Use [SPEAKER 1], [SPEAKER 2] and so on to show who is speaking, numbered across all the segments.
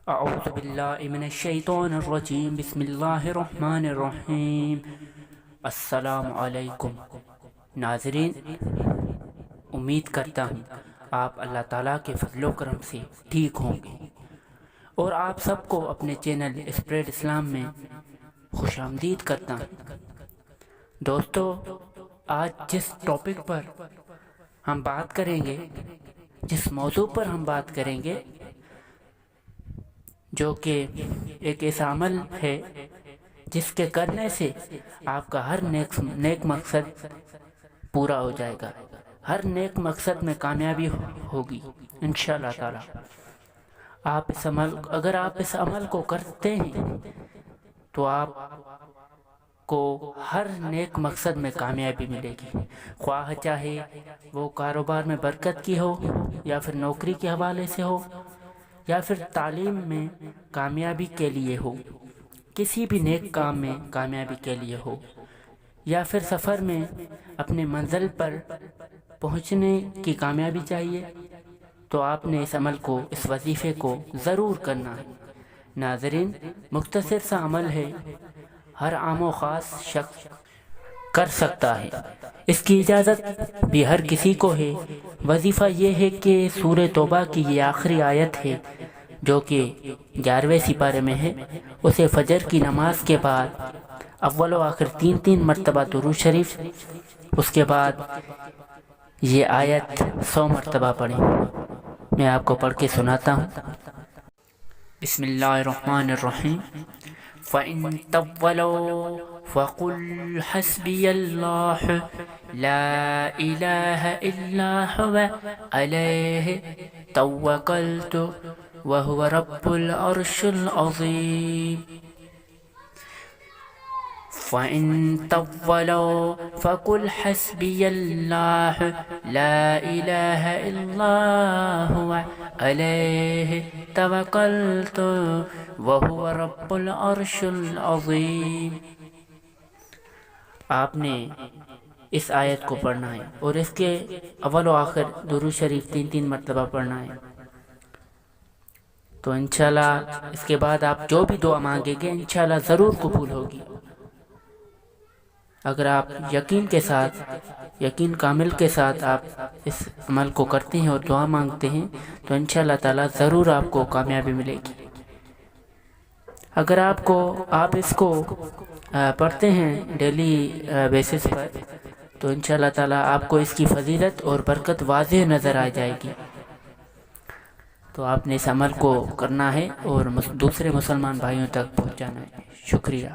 [SPEAKER 1] اعوذ باللہ من الشیطان الرجیم بسم اللہ الرحمن الرحیم۔ السلام علیکم ناظرین، امید کرتا ہوں آپ اللہ تعالیٰ کے فضل و کرم سے ٹھیک ہوں گے اور آپ سب کو اپنے چینل اسپریڈ اسلام میں خوش آمدید کرتا ہوں۔ دوستو، آج جس ٹاپک پر ہم بات کریں گے، جس موضوع پر ہم بات کریں گے، جو کہ ایک ایسا عمل ہے جس کے کرنے سے آپ کا ہر نیک مقصد پورا ہو جائے گا، ہر نیک مقصد میں کامیابی ہوگی انشاءاللہ تعالی۔ اگر آپ اس عمل کو کرتے ہیں تو آپ کو ہر نیک مقصد میں کامیابی ملے گی، خواہ چاہے وہ کاروبار میں برکت کی ہو، یا پھر نوکری کے حوالے سے ہو، یا پھر تعلیم میں کامیابی کے لیے ہو، کسی بھی نیک کام میں کامیابی کے لیے ہو، یا پھر سفر میں اپنے منزل پر پہنچنے کی کامیابی چاہیے، تو آپ نے اس عمل کو، اس وظیفے کو ضرور کرنا ہے۔ ناظرین، مختصر سا عمل ہے، ہر عام و خاص شخص کر سکتا ہے، اس کی اجازت بھی ہر کسی کو ہے۔ وظیفہ یہ ہے کہ سورہ توبہ کی یہ آخری آیت ہے جو کہ 11ویں سپارے میں ہے، اسے فجر کی نماز کے بعد اول و آخر 3 مرتبہ درود شریف، اس کے بعد یہ آیت 100 مرتبہ پڑھیں۔ میں آپ کو پڑھ کے سناتا ہوں۔ بسم اللہ الرحمن الرحیم۔ فَإِن تَوَّلَوْا فَقُلْ حَسْبِيَ اللَّهُ لَا إِلَٰهَ إِلَّا هُوَ عَلَيْهِ تَوَّكَّلْتُ وَهُوَ رَبُّ الْعَرْشِ الْعَظِيمِ۔ فَإِن تَوَّلَوْا فَقُلْ حَسْبِيَ اللَّهُ لَا إِلَٰهَ إِلَّا هُوَ عَلَيْهِ تَوَكَّلْتُ وَهُوَ رَبُّ الْعَرْشِ الْعَظِيمِ۔ آپ نے اس آیت کو پڑھنا ہے اور اس کے اول و آخر درود شریف 3 مرتبہ پڑھنا ہے، تو انشاءاللہ اس کے بعد آپ جو بھی دعا مانگیں گے انشاءاللہ ضرور قبول ہوگی۔ اگر آپ یقین کامل کے ساتھ آپ اس عمل کو کرتے ہیں اور دعا مانگتے ہیں تو انشاءاللہ تعالی ضرور آپ کو کامیابی ملے گی۔ اگر آپ اس کو پڑھتے ہیں ڈیلی بیسس پر تو انشاءاللہ تعالی آپ کو اس کی فضیلت اور برکت واضح نظر آ جائے گی۔ تو آپ نے اس عمل کو کرنا ہے اور دوسرے مسلمان بھائیوں تک پہنچانا ہے۔ شکریہ،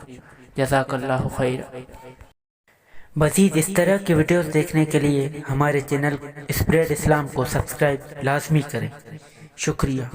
[SPEAKER 1] جزاک اللہ خیر۔ مزید اس طرح کی ویڈیوز دیکھنے کے لیے ہمارے چینل اسپریڈ اسلام کو سبسکرائب لازمی کریں۔ شکریہ۔